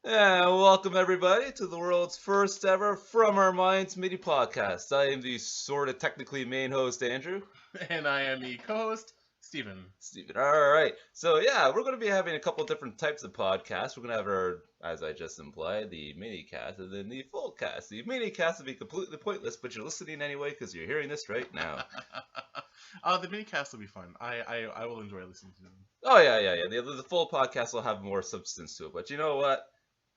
And welcome everybody to the world's first ever From Our Minds mini podcast. I am the sort of technically main host, Andrew. And I am the co-host, Steven. Steven. All right. So yeah, we're going to be having a couple different types of podcasts. We're going to have our, as I just implied, the mini cast and then the full cast. The mini cast will be completely pointless, but you're listening anyway because you're hearing this right now. The minicast will be fun. I will enjoy listening to them. Oh yeah. The full podcast will have more substance to it, but you know what?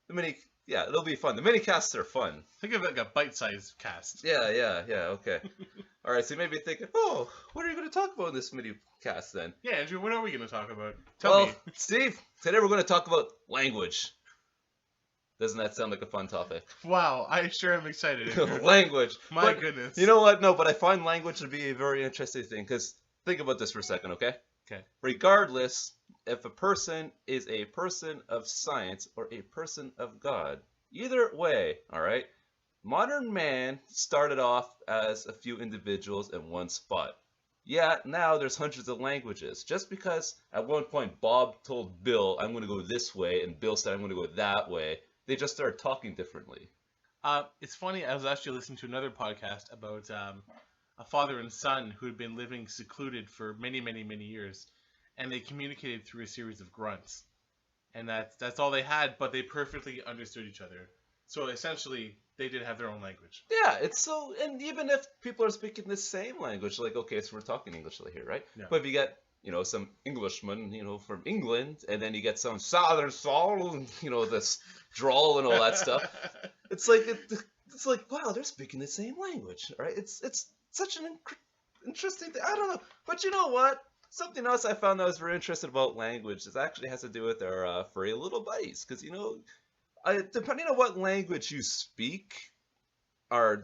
The mini, yeah, it'll be fun. The mini casts are fun. Think of it like a bite-sized cast. Yeah, okay. All right, so you may be thinking, oh, what are you going to talk about in this mini cast then? Yeah, Andrew, what are we going to talk about? Tell me. Steve, today we're going to talk about language. Doesn't that sound like a fun topic? Wow, I sure am excited, Andrew. Language. My goodness. You know what? No, but I find language to be a very interesting thing because think about this for a second, okay? Okay. Regardless if a person is a person of science or a person of God, either way, all right? Modern man started off as a few individuals in one spot. Yeah, now there's hundreds of languages. Just because at one point Bob told Bill, I'm going to go this way, and Bill said, I'm going to go that way, they just started talking differently. It's funny, I was actually listening to another podcast about a father and son who had been living secluded for many, many, many years, and they communicated through a series of grunts. And that's all they had, but they perfectly understood each other. So essentially, they did have their own language. Yeah, it's so, and even if people are speaking the same language, like, okay, so we're talking English here, right? Yeah. But if you get, some Englishmen, from England, and then you get some Southern soul, and, this drawl and all that stuff, it's like, wow, they're speaking the same language, right? It's such an interesting thing. I don't know, but you know what? Something else I found that was very interesting about language is actually has to do with our furry little buddies, because depending on what language you speak,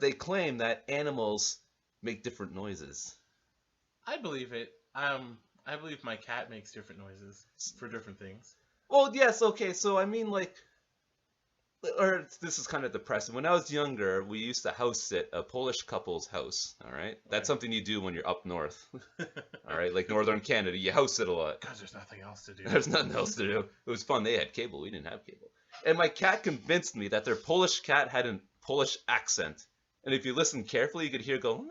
they claim that animals make different noises. I believe it. I believe my cat makes different noises for different things. Well, yes, okay, so I mean, or this is kind of depressing. When I was younger, we used to house sit a Polish couple's house, all right? That's something you do when you're up north, all right? Like northern Canada, you house sit a lot. Because there's nothing else to do. There's nothing else to do. It was fun. They had cable. We didn't have cable. And my cat convinced me that their Polish cat had a Polish accent. And if you listen carefully, you could hear it go, meow,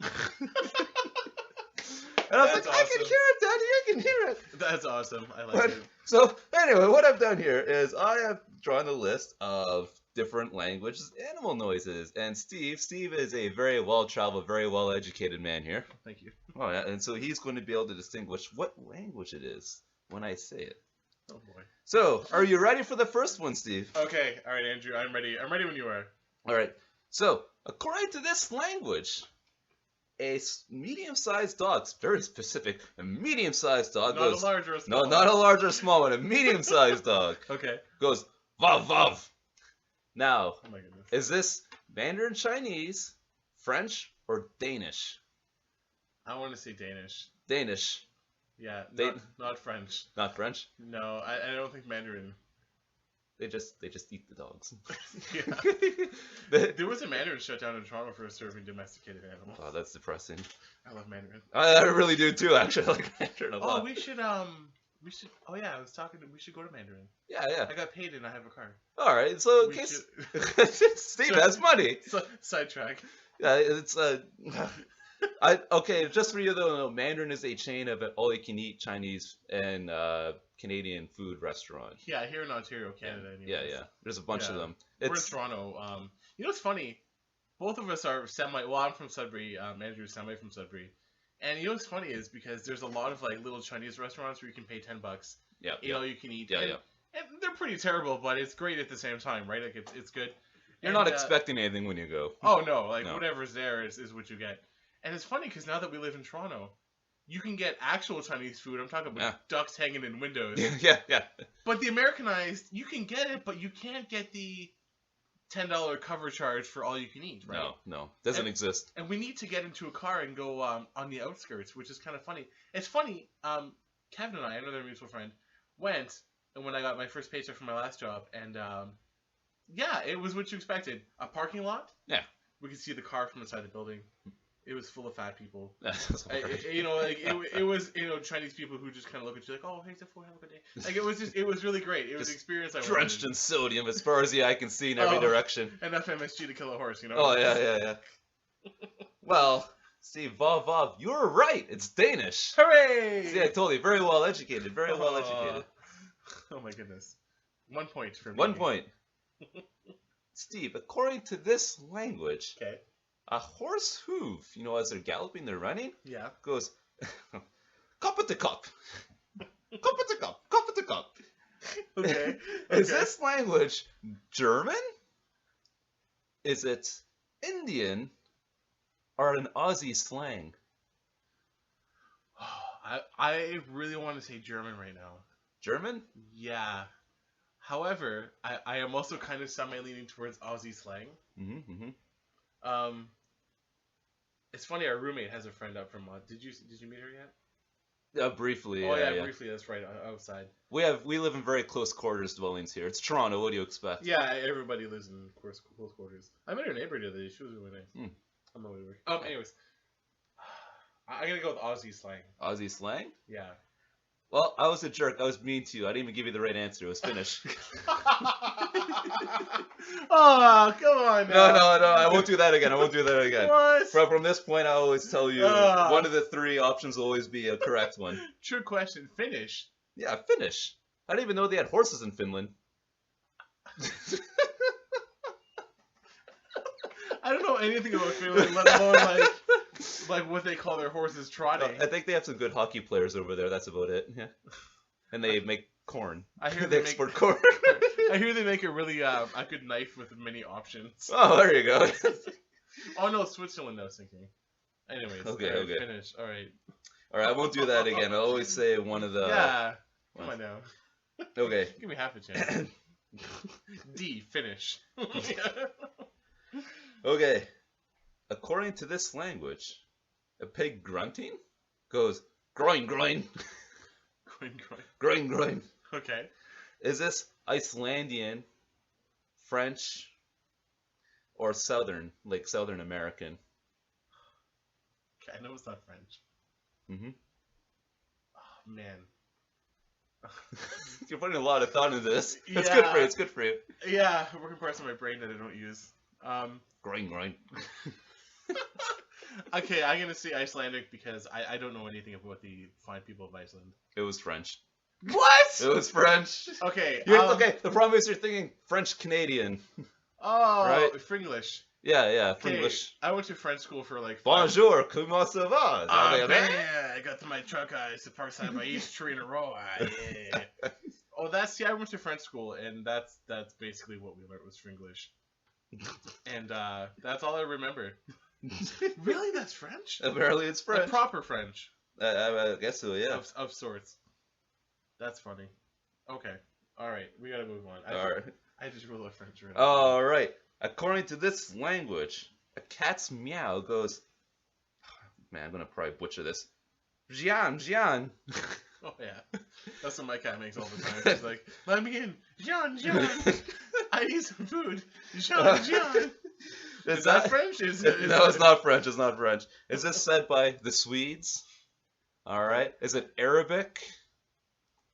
meow. And I was That's like, I can awesome. hear it, Daddy. I can hear it. That's awesome. I like But, it. so anyway, what I've done here is I have drawn a list of different languages, animal noises. And Steve is a very well-traveled, very well-educated man here. Thank you. Oh, yeah, and so he's going to be able to distinguish what language it is when I say it. Oh boy. So, are you ready for the first one, Steve? Okay. All right, Andrew. I'm ready. I'm ready when you are. All right. So, according to this language, a medium-sized dog, it's very specific, a medium-sized dog Not goes... a large or a small. No, not a large or small one, a medium-sized dog Okay. goes, vav, vav. Now, Oh my goodness. is this Mandarin Chinese, French, or Danish? I want to say Danish. Danish, Yeah. They- Not French. not French. No, I don't think Mandarin. They just eat the dogs. Yeah. There was a Mandarin shut down in Toronto for serving domesticated animals. Oh, that's depressing. I love Mandarin. I really do too, actually. I like Mandarin a lot. Oh, we should. Oh yeah, I was talking. We should go to Mandarin. Yeah. I got paid and I have a car. All right. So, in We case should- Steve has money. Sidetrack. Yeah, it's okay. Just for you though, Mandarin is a chain of an all-you-can-eat Chinese and Canadian food restaurant. Yeah, here in Ontario, Canada. Anyways. Yeah. There's a bunch of Yeah. them. We're in It's Toronto. You know what's funny? Both of us are semi. Well, I'm from Sudbury. Andrew's semi from Sudbury. And you know what's funny is because there's a lot of like little Chinese restaurants where you can pay $10. yeah. You know, you can eat. Yeah, and, yeah. And they're pretty terrible, but it's great at the same time, right? Like it's good. You're And, not expecting anything when you go. Oh no, like No. whatever's there is what you get. And it's funny because now that we live in Toronto, you can get actual Chinese food. I'm talking about Yeah. ducks hanging in windows. Yeah. But the Americanized, you can get it, but you can't get the $10 cover charge for all you can eat, right? No, doesn't And- exist. And we need to get into a car and go on the outskirts, which is kind of funny. It's funny. Kevin and I, another mutual friend, went and when I got my first paycheck from my last job, and yeah, it was what you expected. A parking lot. Yeah. We could see the car from inside the building. It was full of fat people. That's hard. It was Chinese people who just kind of look at you like, oh, hey, Zephyr, have a good day. Like it was really great. It was an experience I drenched wanted. in sodium as far as the eye can see in every direction. Enough MSG to kill a horse, you know. Oh yeah. Well, Steve, Vav, you were right. It's Danish. Hooray! See, I told you, very well educated. Very well educated. Oh my goodness. 1 point for me. 1 point. Steve, according to this language, Okay. a horse hoof, as they're galloping, they're running, Yeah. goes, cup at the cup. Cup at the cup. Cup at the cup. Okay. Is this language German? Is it Indian? Or an Aussie slang? I really want to say German right now. German? Yeah. However, I am also kind of semi-leaning towards Aussie slang. Mm-hmm. It's funny. Our roommate has a friend up from. Did you meet her yet? Briefly. Oh yeah, yeah. briefly. That's right. Outside. We live in very close quarters dwellings here. It's Toronto. What do you expect? Yeah, everybody lives in close quarters. I met her neighbor the other day. She was really nice. On my way to work. Anyways, I'm gonna go with Aussie slang. Aussie slang? Yeah. Well, I was a jerk. I was mean to you. I didn't even give you the right answer. It was Finnish. Oh, come on now. No. I won't do that again. What? From this point, I always tell you one of the three options will always be a correct one. True question. Finnish. Yeah, Finnish. I didn't even know they had horses in Finland. I don't know anything about Finland, let alone like what they call their horses trotting. I think they have some good hockey players over there. That's about it. Yeah. And they make corn. I hear they export corn. I hear they make a really a good knife with many options. Oh, there you go. Oh no, Switzerland I was thinking. Anyways, Okay. Finish. All right. All right, I won't do that again. I'll always say one of the. Yeah. Come on now. Okay. Give me half a chance. D. Finish. Okay. According to this language, a pig grunting goes groin, groin. Groin, groin. Okay. Is this Icelandian, French, or Southern, like Southern American? Okay, I know it's not French. Mm-hmm. Oh, man. You're putting a lot of thought into this. Yeah. It's good for you. Yeah, working parts of my brain that I don't use. Groin, groin. Okay, I'm gonna say Icelandic because I don't know anything about the fine people of Iceland. It was French. What? It was French. Okay. Okay, the problem is you're thinking French Canadian. Oh, right? Fringlish. Yeah, Okay, French. I went to French school for like. Bonjour, comment ça va? I got to my truck. I used to park side by each tree in a row. Yeah. Oh, I went to French school, and that's basically what we learned was Fringlish. And that's all I remember. Really, that's French? Apparently, it's French. Like proper French. I guess so. Yeah. Of sorts. That's funny. Okay. All right. We gotta move on. All right. I just rule out French right now. All right. According to this language, a cat's meow goes. Man, I'm gonna probably butcher this. Jian, Jian. Oh yeah, that's what my cat makes all the time. She's like, "Let me in, Jean, I need some food, Jean." Is that French? No, it's not French. It's not French. Is this said by the Swedes? All right. Is it Arabic?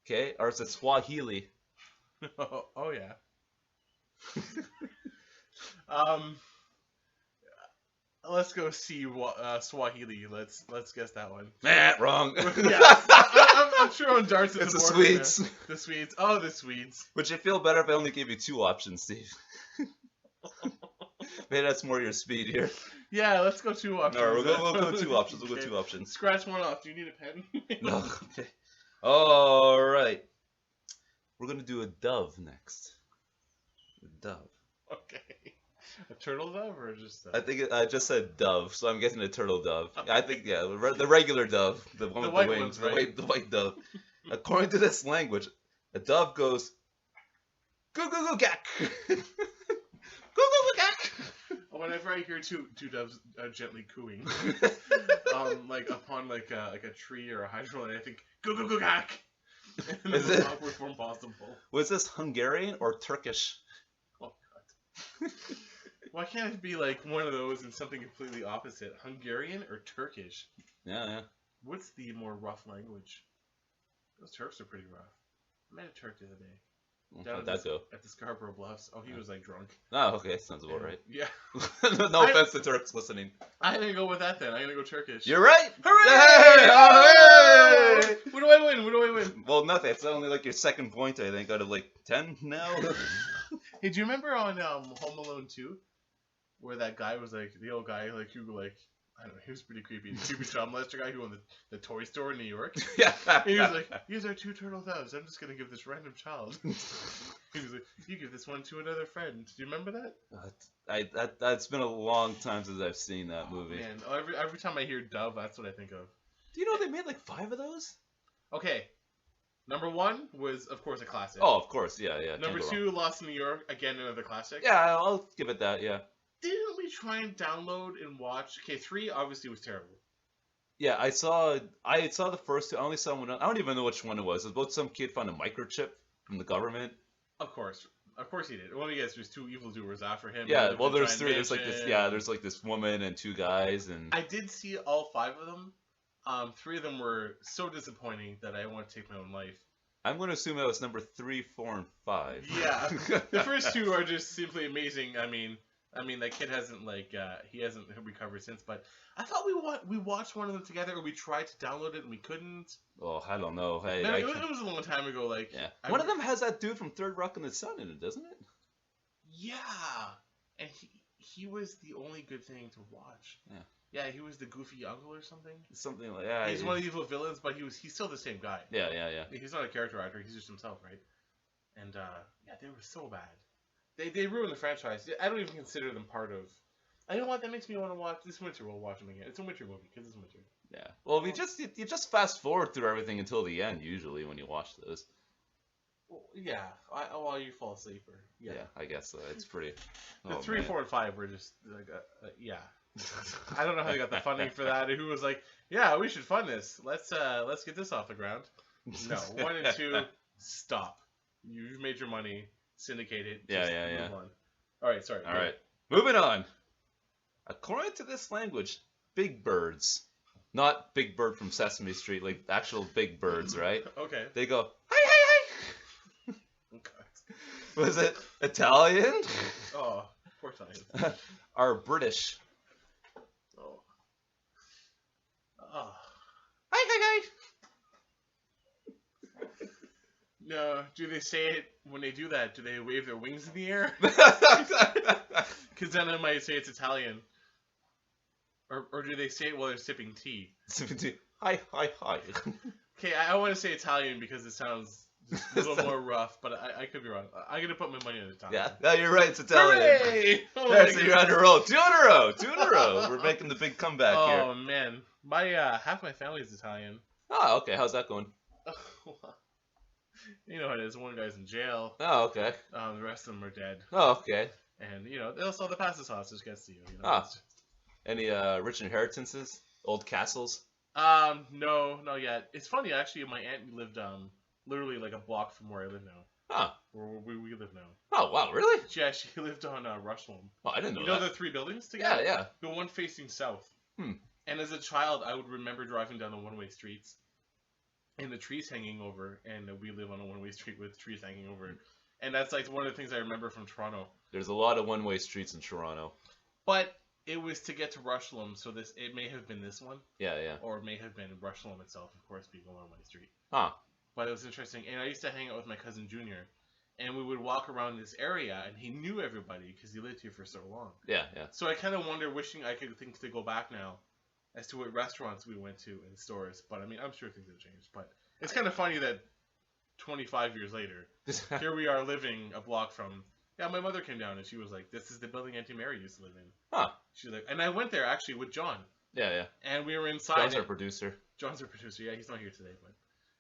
Okay, or is it Swahili? Oh yeah. Let's go see Swahili. Let's guess that one. Wrong. Yeah, I'm sure on darts. It's the Swedes. Right. The Swedes. Oh, the Swedes. Would you feel better if I only gave you two options, Steve? Maybe that's more your speed here. Yeah, let's go 2 options. All right, we'll go 2 options. We'll go 2 options. Scratch one off. Do you need a pen? No. Okay. All right. We're gonna do a dove next. A dove. Okay. A turtle dove or just? I think I just said dove, so I'm guessing a turtle dove. Okay. I think the regular dove, the one with the wings, ones, right? the white dove. According to this language, a dove goes, "Goo goo goo gack." Goo goo goo gack. Whenever I hear two doves gently cooing, like upon like a tree or a hydrant, I think "goo goo goo gack." And Is the it? awkward form possible. Was this Hungarian or Turkish? Oh God. why can't it be like one of those and something completely opposite? Hungarian or Turkish? Yeah. What's the more rough language? Those Turks are pretty rough. I met a Turk the other day. How'd that go? At the Scarborough Bluffs. Oh, he was like drunk. Oh, okay. Sounds about right. Yeah. No offense to Turks listening. I'm gonna go with that then. I'm gonna go Turkish. You're right. Hooray! Hooray! What do I win? What do I win? Well, nothing. It's only like your second point, I think, out of like 10 now. Hey, do you remember on Home Alone 2? Where that guy was like, the old guy, like, who, like, I don't know, he was pretty creepy. The creepy child molester guy who owned the toy store in New York. Yeah. And he was like, these are 2 turtle doves. I'm just going to give this random child. He was like, you give this one to another friend. Do you remember that? That's been a long time since I've seen that movie. Man, every time I hear dove, that's what I think of. Do you know they made like 5 of those? Okay. Number 1 was, of course, a classic. Oh, of course. Yeah. Number 2, Lost in New York. Again, another classic. Yeah, I'll give it that, yeah. Didn't we try and download and watch? Okay, 3 obviously was terrible. Yeah, I saw the first 2. I only saw one. I don't even know which one it was. It was about some kid found a microchip from the government. Of course he did. Well, I guess there's 2 evildoers after him. Yeah, well, there's 3. There's like this. Yeah, there's like this woman and 2 guys, and I did see all 5 of them. 3 of them were so disappointing that I want to take my own life. I'm going to assume that was number 3, 4, and 5. Yeah, the first 2 are just simply amazing. I mean, that kid hasn't he hasn't recovered since. But I thought we watched one of them together, or we tried to download it and we couldn't. Oh, I don't know. Hey, it was a long time ago. Like, yeah, one of them has that dude from Third Rock in the Sun in it, doesn't it? Yeah, and he was the only good thing to watch. Yeah. Yeah, he was the goofy uncle or something. Something like that. He's one of the evil villains, but he's still the same guy. Yeah. He's not a character actor. He's just himself, right? And yeah, they were so bad. They ruined the franchise. I don't even consider them part of. I know what that makes me want to watch this winter. We'll watch them again. It's a winter movie because it's winter. Yeah. Well, you just fast forward through everything until the end usually when you watch those. Well, yeah. While you fall asleep, or yeah. I guess so. It's pretty. The 3, 4, and 5 were just like yeah. I don't know how they got the funding for that. Who was like, yeah, we should fund this. Let's get this off the ground. No, 1 and 2, stop. You've made your money. Syndicate it. Yeah. Move on. All right, sorry. All right, moving on. According to this language, big birds, not Big Bird from Sesame Street, like actual big birds, right? Okay. They go, hey. Was it Italian? Oh, poor Italian. Or British? Oh. Oh. Hey. No, do they say it when they do that? Do they wave their wings in the air? Because then I might say it's Italian. Or do they say it while they're sipping tea? Hi. Okay, I want to say Italian because it sounds a little more rough, but I could be wrong. I'm going to put my money on Italian. Yeah, you're right, it's Italian. Hooray! Oh there, so you're on a roll. 2 in a row. We're making the big comeback here. Oh, man. My half my family is Italian. Oh, okay. How's that going? You know how it is. One guy's in jail. Oh, okay. The rest of them are dead. Oh, okay. And, they'll sell the pasta sauce just gets to you. Any rich inheritances? Old castles? No, not yet. It's funny, actually. My aunt lived literally like a block from where I live now. Huh. Where we live now. Oh, wow, really? Yeah, she lived on Rushholm. Oh, I didn't know You know that. the 3 buildings together? Yeah. The one facing south. Hmm. And as a child, I would remember driving down the one-way streets and the trees hanging over, and we live on a one-way street with trees hanging over. And that's like one of the things I remember from Toronto. There's a lot of one-way streets in Toronto. But it was to get to Rushholm, so it may have been this one. Yeah. Or it may have been Rushholm itself, of course, being a one-way street. Huh. But it was interesting. And I used to hang out with my cousin Junior, and we would walk around this area, and he knew everybody because he lived here for so long. Yeah. So I kind of wonder, wishing I could think to go back now as to what restaurants we went to and stores. But I mean, I'm sure things have changed. But it's kind of funny that 25 years later, here we are living a block from. Yeah, my mother came down and she was like, "This is the building Auntie Mary used to live in." Huh. She's like, and I went there actually with John. Yeah. And we were inside. John's our producer. John's our producer. Yeah, he's not here today, but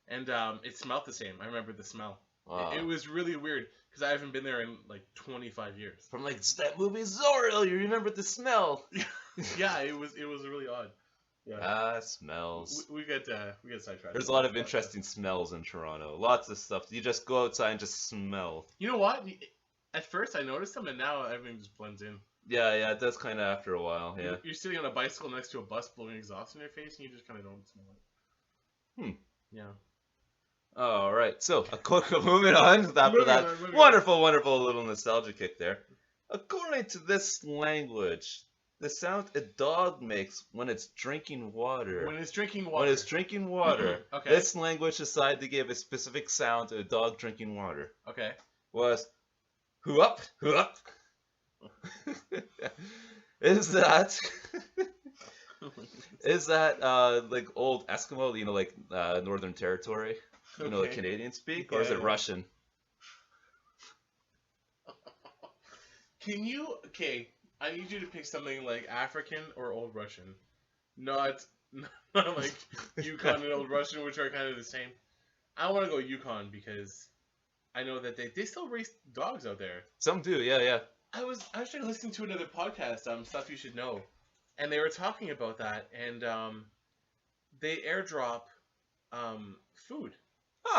and it smelled the same. I remember the smell. Wow. It was really weird because I haven't been there in like 25 years. From like that movie Zorro, you remember the smell? Yeah, it was really odd. Yeah. Smells. We get sidetracked. There's a lot of interesting smells in Toronto. Lots of stuff. You just go outside and just smell. You know what? At first I noticed them, and now everything just blends in. Yeah, it does kind of after a while. Yeah. You're sitting on a bicycle next to a bus blowing exhaust in your face, and you just kind of don't smell it. Hmm. Yeah. All right. So, moving on after that Moving on. wonderful little nostalgia kick there. According to this language, the sound a dog makes when it's drinking water. When it's drinking water. When it's drinking water. Okay. This language decided to give a specific sound to a dog drinking water. Okay. Was who up? Is that like old Eskimo, like Northern Territory, like Canadians speak, or is it Russian? Can you? Okay, I need you to pick something like African or Old Russian, not like Yukon and Old Russian, which are kind of the same. I want to go Yukon because I know that they still raise dogs out there. Some do, yeah. I was actually listening to another podcast, Stuff You Should Know, and they were talking about that, and they airdrop food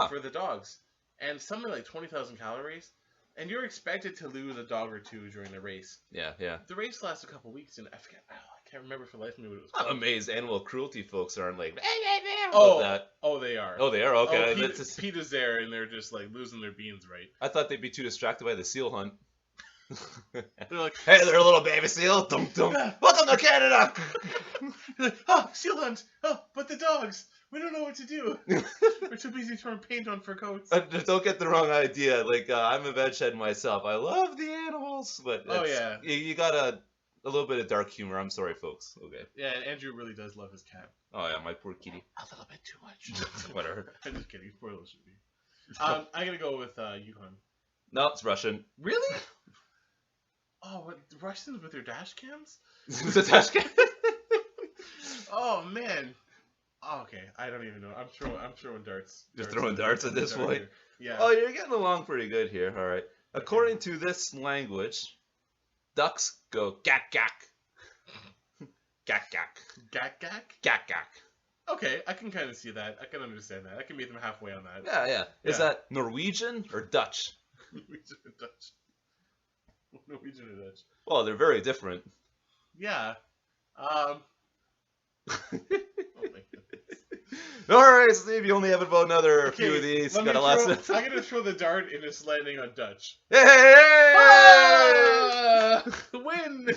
for the dogs, and something like 20,000 calories, and you're expected to lose a dog or two during the race. Yeah. The race lasts a couple weeks, and I can't remember for the life of me what it was I'm called. amazed animal cruelty folks aren't like, that. Oh, they are. Oh, they are? Okay. PETA's there, and they're just like losing their beans, right? I thought they'd be too distracted by the seal hunt. They're like, hey there, little baby seal. Dum dum. Welcome to Canada. Seal hunt. Oh, but the dogs. We don't know what to do. We're too busy throwing paint on fur coats. Don't get the wrong idea. Like I'm a veg head myself. I love the animals, but you got a little bit of dark humor. I'm sorry, folks. Okay. Yeah, Andrew really does love his cat. Oh yeah, my poor kitty. A little bit too much. Whatever. I'm just kidding. Spoilers should be. I'm gonna go with Yukon. No, it's Russian. Really? Oh, what, the Russians with their dash cams? The dash cam. Oh man. Oh, okay, I don't even know. I'm throwing darts. You're throwing darts at this point. Here. Yeah. Oh, you're getting along pretty good here. All right. According to this language, ducks go gak gak. Gak gak. Gak gak? Gak gak. Okay, I can kind of see that. I can understand that. I can meet them halfway on that. Yeah. Is that Norwegian or Dutch? Norwegian or Dutch? Norwegian or Dutch? Well, they're very different. Yeah. Oh my goodness. Alright, Steve, you only have about another few of these. I'm gonna throw the dart and it's landing on Dutch. Hey! Ah! Win!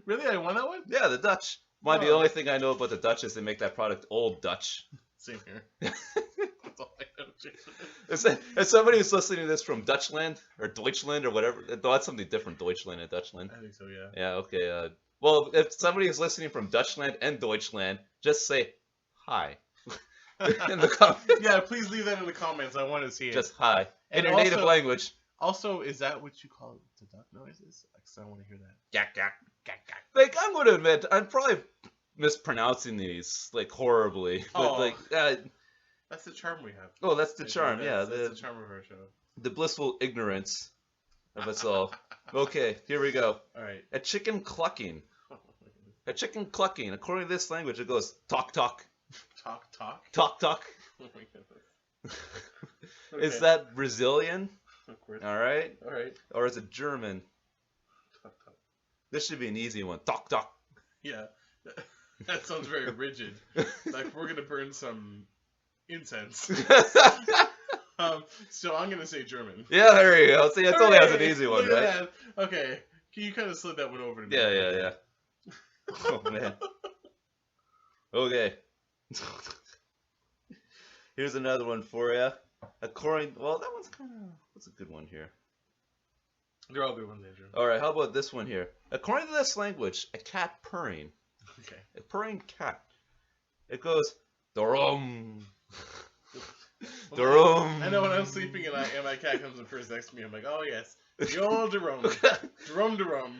Really? I won that one? Yeah, the Dutch. Mind the only thing I know about the Dutch is they make that product Old Dutch. Same here. That's all I know, Jason. If somebody who's listening to this from Dutchland or Deutschland or whatever, that's something different, Deutschland and Dutchland. I think so, yeah. Yeah, okay. Well, if somebody is listening from Dutchland and Deutschland, just say hi. In the comments. Yeah, please leave that in the comments. I want to see it. Just hi. In your also, native language. Also, is that what you call the duck noises? Because I want to hear that. Gak, gak, gak, gak. Like, I'm going to admit, I'm probably mispronouncing these, like, horribly. But, that's the charm we have. Oh, that's the charm, That's the charm of our show. The blissful ignorance of us all. Okay, here we go. All right. A chicken clucking. A chicken clucking. According to this language, it goes talk, talk. Talk, talk? Talk, talk. Oh my goodness. Okay. Is that Brazilian? Of course. All right. Or is it German? Talk, talk. This should be an easy one. Talk, talk. Yeah. That sounds very rigid. Like we're going to burn some incense. So I'm going to say German. Yeah, there you go. See, it only has an easy one, right? That. Okay. You kind of slid that one over to me. Yeah. Oh, man. Okay. Here's another one for you. Well, that one's kind of... What's a good one here? They're all good ones, Andrew. All right, how about this one here? According to this language, a cat purring. Okay. A purring cat. It goes, Darum. Darum. I know when I'm sleeping and my cat comes and purrs next to me, I'm like, oh yes, the old Darum. Darum.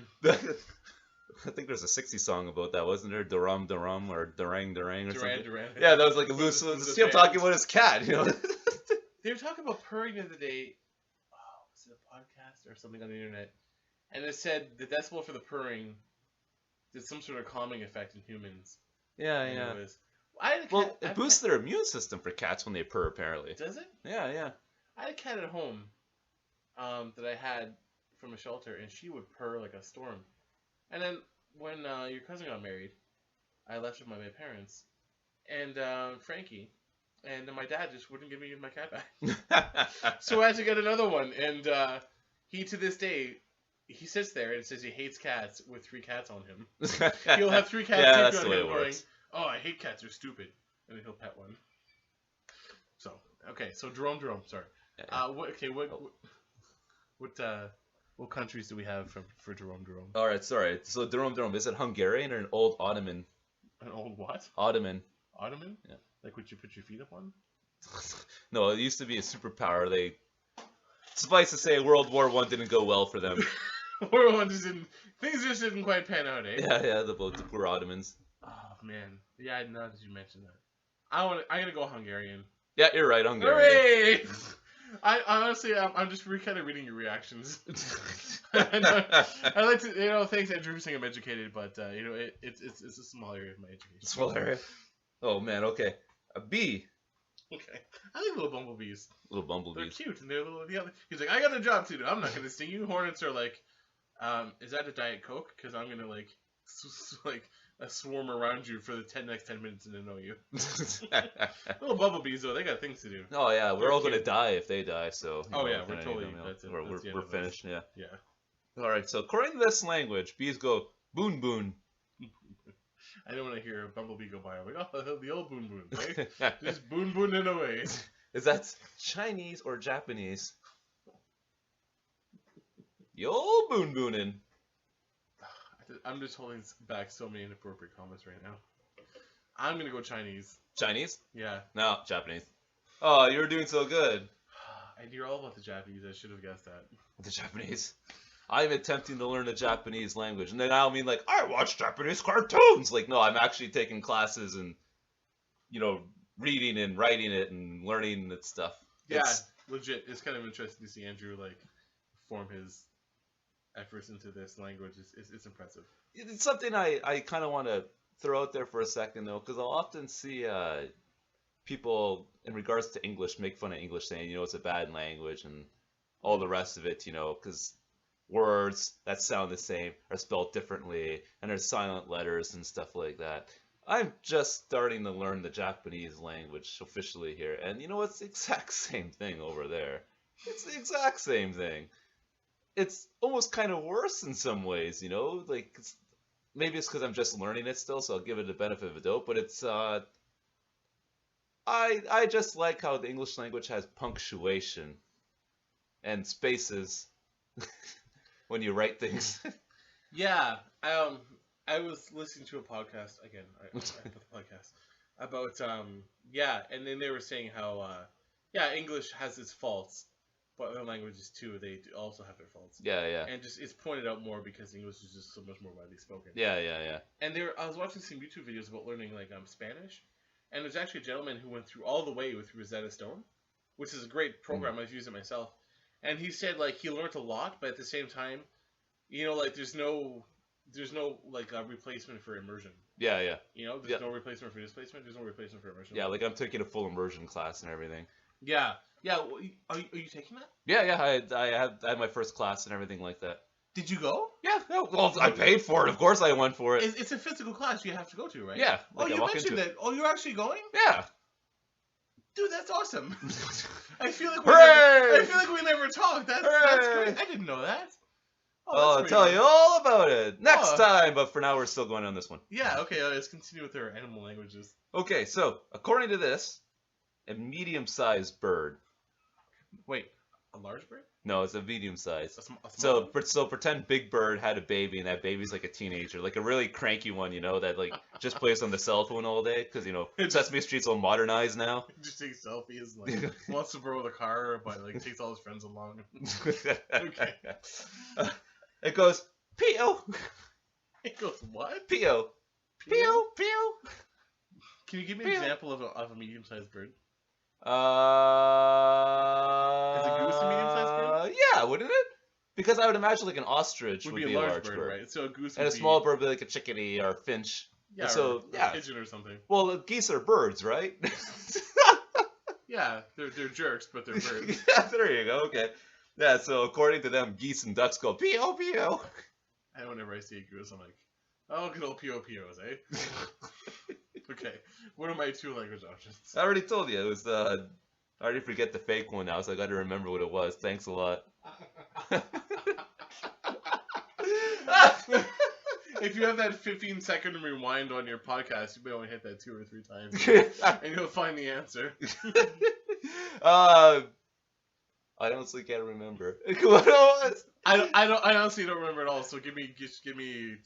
I think there's a 60s song about that, wasn't there? Darum Darum or Darang Darang or something. Duran. Yeah, that was like a loose. See, I'm talking about his cat, you know. They were talking about purring the other day. Oh, was it a podcast or something on the internet? And it said the decibel for the purring did some sort of calming effect in humans. Yeah. It boosts their immune system for cats when they purr, apparently. Does it? Yeah. I had a cat at home that I had from a shelter, and she would purr like a storm. And then when your cousin got married, I left with my parents and Frankie, and my dad just wouldn't give me my cat back. So I had to get another one, and he to this day. He sits there and says he hates cats with 3 cats on him. He'll have 3 cats Yeah, that's on the way him it going, works. "Oh, I hate cats, they're stupid," and then he'll pet one. So okay, so Jerome, sorry. Yeah. What countries do we have for Jerome? All right, sorry. So Durham, is it Hungarian or an old Ottoman? An old what? Ottoman. Ottoman? Yeah. Like what you put your feet up on? No, it used to be a superpower. Suffice to say, World War I didn't go well for them. World War things just didn't quite pan out, eh? Yeah, the poor Ottomans. Oh man, yeah. Now that you mentioned that, I'm gonna go Hungarian. Yeah, you're right, Hungarian. Hooray! I honestly, I'm just kind of reading your reactions. I like to, thanks Andrew for saying I'm educated, but it's a small area of my education. Small area. Oh man, okay. A bee. Okay, I like little bumblebees. Little bumblebees. They're cute and they're little. Yeah, he's like, I got a job to do. I'm not gonna sting you. Hornets are like, is that a Diet Coke? Because I'm gonna like swarm around you for the next 10 minutes and annoy you. Little bumblebees though, they got things to do. Oh yeah, we're all cute. gonna die if they die. So. We're totally. We're finished. Yeah. Yeah. All right. So according to this language, bees go boon boon. I don't want to hear a bumblebee go by. I'm like, oh, the old boon boon, right? Just boon booning away. Is that Chinese or Japanese? Yo boon boonin'. I'm just holding back so many inappropriate comments right now. I'm gonna go Chinese. Chinese? Yeah. No, Japanese. Oh, you were doing so good. I hear all about the Japanese. I should have guessed that. The Japanese. I'm attempting to learn the Japanese language, and then I mean like I watch Japanese cartoons. Like no, I'm actually taking classes and reading and writing it and learning that stuff. Yeah, legit. It's kind of interesting to see Andrew like form his efforts into this language. It's impressive. It's something I kind of want to throw out there for a second though, because I'll often see people in regards to English make fun of English, saying it's a bad language and all the rest of it, because words that sound the same are spelled differently and there's silent letters and stuff like that. I'm just starting to learn the Japanese language officially here, and it's the exact same thing over there. It's the exact same thing. It's almost kind of worse in some ways, like maybe it's because I'm just learning it still, so I'll give it the benefit of the doubt, but it's I just like how the English language has punctuation and spaces when you write things. Yeah, I was listening to a podcast again. I put the podcast about and then they were saying how English has its faults, but other languages too, they also have their faults. Yeah. And just it's pointed out more because English is just so much more widely spoken. Yeah. And I was watching some YouTube videos about learning Spanish, and there's actually a gentleman who went through all the way with Rosetta Stone, which is a great program. I've used it myself, and he said he learned a lot, but at the same time, there's no a replacement for immersion. Yeah. There's no replacement for displacement. There's no replacement for immersion. Yeah, like I'm taking a full immersion class and everything. Yeah. Are you taking that? Yeah. I had my first class and everything like that. Did you go? Yeah. Well, I paid for it. Of course, I went for it. It's a physical class you have to go to, right? Yeah. You mentioned that. Oh, you're actually going? Yeah. Dude, that's awesome. I feel like we never talked. That's great. I didn't know that. I'll tell you all about it next time, but for now we're still going on this one. Yeah, okay, let's continue with our animal languages. Okay, so according to this, a medium-sized bird. Wait, a large bird? No, it's a medium-sized. So pretend Big Bird had a baby, and that baby's like a teenager, like a really cranky one, that like just plays on the cell phone all day, because Sesame Street's all modernized now. Just takes selfies, wants to borrow the car, but takes all his friends along. Okay. It goes Pio. It goes what? Pio. Pio. Pio. Can you give me an example of a medium-sized bird? Is a goose a medium-sized bird? Yeah, wouldn't it? Because I would imagine like an ostrich would be a large bird, right? So a goose and a small bird would be like a chickadee or a finch. Yeah, so a pigeon or something. Well, geese are birds, right? Yeah, they're jerks, but they're birds. Yeah, there you go. Okay. Yeah, so according to them, geese and ducks go pio pio. And whenever I see a goose, I'm like, oh, good old P.O.P.O.s, eh? Okay, what are my 2 language options? I already told you, it was I already forget the fake one now, so I got to remember what it was. Thanks a lot. If you have that 15-second rewind on your podcast, you may only hit that 2 or 3 times, and you'll find the answer. I honestly can't remember. What it was? I honestly don't remember at all. So give me 2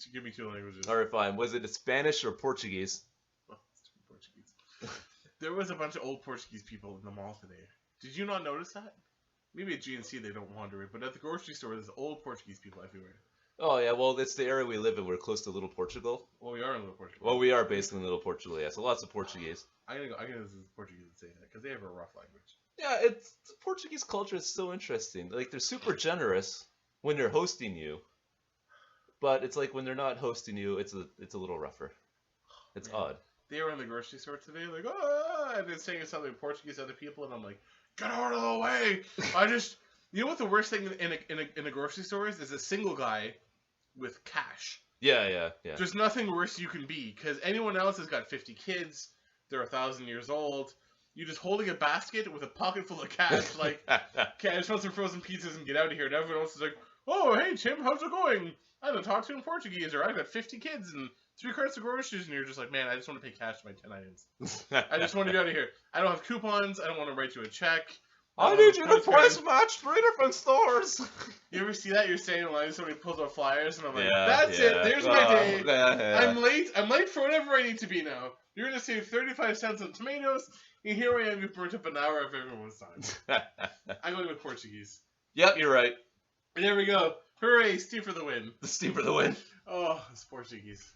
languages. All right, fine. Was it Spanish or Portuguese? Oh, it's Portuguese. There was a bunch of old Portuguese people in the mall today. Did you not notice that? Maybe at GNC they don't wander it, but at the grocery store there's old Portuguese people everywhere. Oh yeah, well it's the area we live in. We're close to Little Portugal. Well, we are in Little Portugal. Well, we are based in Little Portugal, yeah. So lots of Portuguese. I'm gonna this is Portuguese and say that because they have a rough language. Yeah, it's the Portuguese culture is so interesting. Like they're super generous when they're hosting you, but it's like when they're not hosting you, it's a little rougher. It's odd. They were in the grocery store today, like and then saying something in Portuguese to other people, and I'm like, get out of the way! You know what the worst thing in a grocery store is a single guy with cash. Yeah. There's nothing worse you can be because anyone else has got 50 kids, they're 1,000 years old. You're just holding a basket with a pocket full of cash, like, okay, I just want some frozen pizzas and get out of here. And everyone else is like, oh, hey, Tim, how's it going? I haven't talked to you in Portuguese, or I've got 50 kids and 3 carts of groceries, and you're just like, man, I just want to pay cash for my 10 items. I just want to get out of here. I don't have coupons. I don't want to write you a check. I need you to price match 3 different stores. You ever see that? You're standing in line, somebody pulls out flyers, and I'm like, Yeah, that's it. There's my day. Yeah. I'm late. I'm late for whatever I need to be now. You're going to save 35 cents on tomatoes, and here I am. You burnt up an hour of everyone's time. I'm going with Portuguese. Yep, you're right. And there we go. Hooray, Steve for the win. Steve for the win. Oh, it's Portuguese.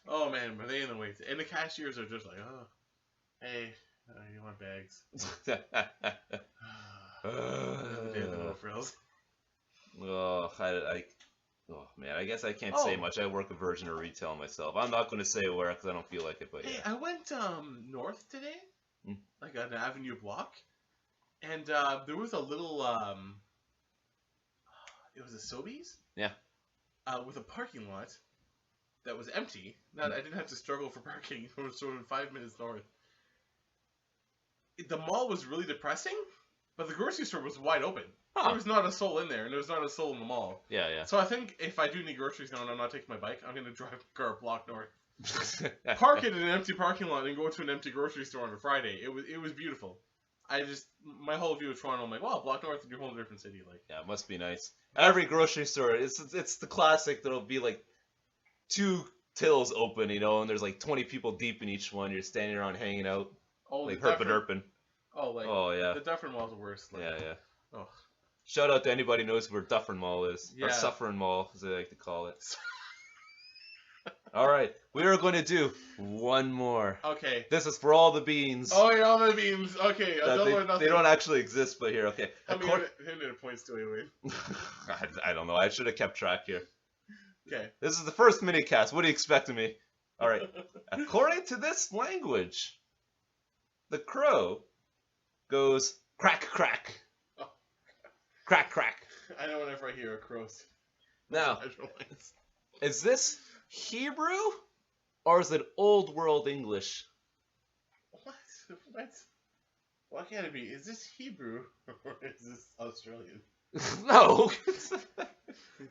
Oh, man, were they in the wait? And the cashiers are just like, oh, hey, you want bags? Oh man, I guess I can't say much. I work a version of retail myself. I'm not going to say where because I don't feel like it. But hey, yeah. I went north today, like on an avenue block, and there was a little it was a Sobeys. Yeah. With a parking lot that was empty. Now I didn't have to struggle for parking. It was sort of 5 minutes north. The mall was really depressing, but the grocery store was wide open. Huh. There was not a soul in there, and there was not a soul in the mall. Yeah. So I think if I do need groceries now and I'm not taking my bike, I'm going to drive a car a block north. Park it in an empty parking lot and go to an empty grocery store on a Friday. It was beautiful. My whole view of Toronto, I'm like, wow, block north, you're a whole different city. Like, yeah, it must be nice. Every grocery store, it's the classic. There'll be like 2 tills open, and there's like 20 people deep in each one. You're standing around hanging out, like herpin'. Oh yeah. The Dufferin Mall's the worst. Like, yeah. Oh. Shout out to anybody who knows where Dufferin Mall is. Yeah. Or Suffering Mall, as they like to call it. All right, we are going to do one more. Okay. This is for all the beans. Oh, yeah, all the beans. Okay. They don't actually exist, but here, okay. How many points do we win? I don't know. I should have kept track here. Okay. This is the first minicast. What do you expect of me? All right. According to this language, the crow goes crack, crack. Oh. Crack, crack. I know whenever I hear a crow. Now, is this Hebrew or is it Old World English? What? Why can't it be? Is this Hebrew or is this Australian? No.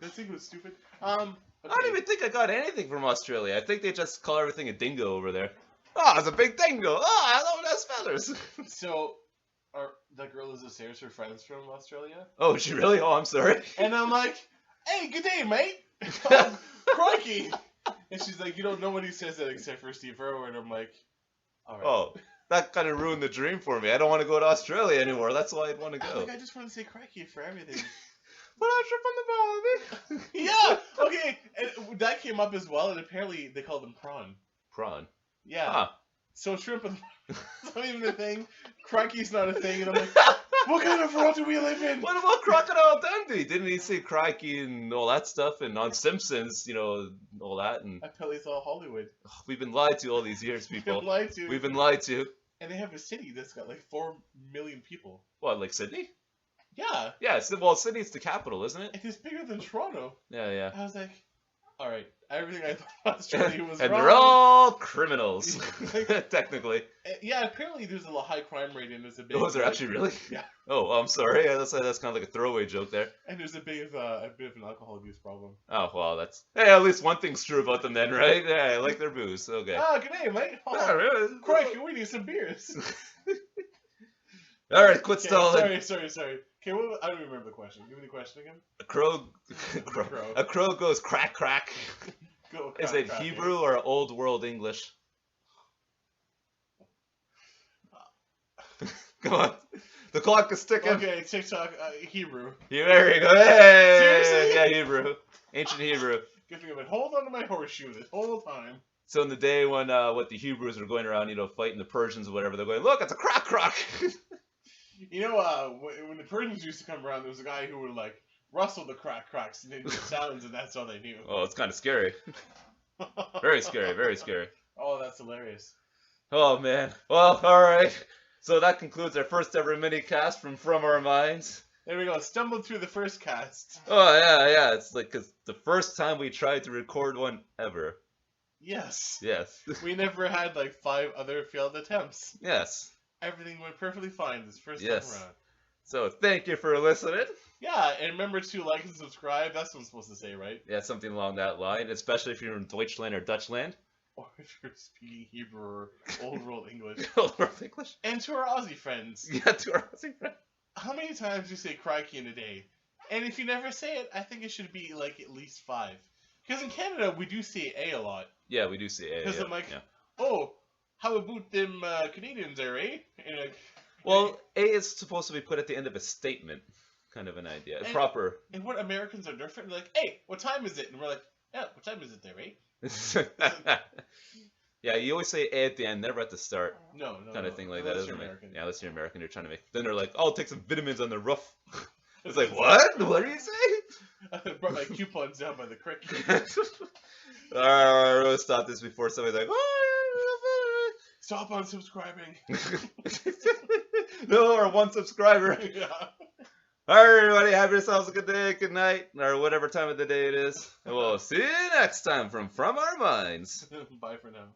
That thing was stupid. Okay. I don't even think I got anything from Australia. I think they just call everything a dingo over there. Oh, it's a big dingo. Oh, I love it has feathers. So, that girl is upstairs, her friends from Australia. Oh, she really? Oh, I'm sorry. And I'm like, hey, good day, mate. Crikey. And she's like, you don't know when he says that except for Steve Irwin. And I'm like, all right. Oh, that kind of ruined the dream for me. I don't want to go to Australia anymore. That's why I'd want to go. I just want to say crikey for everything. But I trip on the ball, Yeah. Okay. And that came up as well, and apparently they call them prawn. Prawn. Yeah. Huh. So shrimp is not even a thing. Crikey's not a thing, and I'm like, what kind of world do we live in? What about Crocodile Dundee? Didn't he say crikey and all that stuff? And on Simpsons, all that. And apparently it's all Hollywood. We've been lied to all these years, people. We've been lied to. And they have a city that's got like 4 million people. What, like Sydney? Yeah, Yeah, well, Sydney's the capital, isn't it? it is bigger than Toronto. Yeah, yeah. I was like, all right, everything I thought Australia was And wrong. they're all criminals, Like, technically. yeah, apparently there's a high crime rate and there's a big. Oh, is there actually really? Yeah. Oh, I'm sorry. Yeah, that's kind of like a throwaway joke there. And there's a bit of an alcohol abuse problem. Oh, well, that's... Hey, at least one thing's true about them then, right? Yeah, I like their booze. Okay. Ah, good day, mate. Oh, Yeah, really. crikey, we need some beers. All right, quit Okay, stalling. sorry. Okay, well, I don't remember the question. Give me the question again. A crow... Crow. A crow goes crack, crack. Go, Is crack, it crack, Hebrew or Old World English? Come on. The clock is yeah. ticking. Okay, TikTok, Hebrew. There you go. Hey! Seriously? Yeah, Hebrew. Ancient Hebrew. Good thing I've been holding on to my horseshoe this whole time. So in the day when what the Hebrews were going around, fighting the Persians or whatever, they're going, look, it's a crack crock. You know, when the Persians used to come around, there was a guy who would, like, rustle the cracks and they'd make sounds, and that's all they knew. Oh, it's kind of scary. Very scary, very scary. Oh, that's hilarious. Oh, man. Well, all right. So that concludes our first ever mini-cast from Our Minds. There we go. Stumbled through the first cast. Oh, yeah. It's like 'cause the first time we tried to record one ever. Yes. Yes. We never had, like, 5 other failed attempts. Yes. Everything went perfectly fine this first Yes. time around. So thank you for listening. Yeah, and remember to like and subscribe. That's what I'm supposed to say, right? Yeah, something along that line, especially if you're in Deutschland or Dutchland. Or if you're speaking Hebrew or Old World English. Old World English. And to our Aussie friends, Yeah, to our Aussie friend. how many times do you say crikey in a day? And if you never say it, I think it should be like at least 5. Because in Canada, we do say A a lot. Yeah, we do see A. Because Yeah, I'm like, yeah. oh, how about them Canadians there, eh? And like, Well, A is supposed to be put at the end of a statement, kind of an idea. And- Proper. and what Americans are different. They're like, hey, what time is it? And we're like, yeah, what time is it there, eh? Yeah, you always say A at the end, never at the start, No. kind of thing like unless that, you're isn't it? American. Yeah, unless you're American, you're trying to make. Then they're like, "Oh, take some vitamins on the roof." It's like, what? What are you saying? I brought my coupons down by the creek. Alright, we're gonna stop this before somebody's like, "Oh, Stop unsubscribing. no, or 1 subscriber." Yeah. Alright, everybody, have yourselves a good day, good night, or whatever time of the day it is. And we'll see you next time from Our Minds. Bye for now.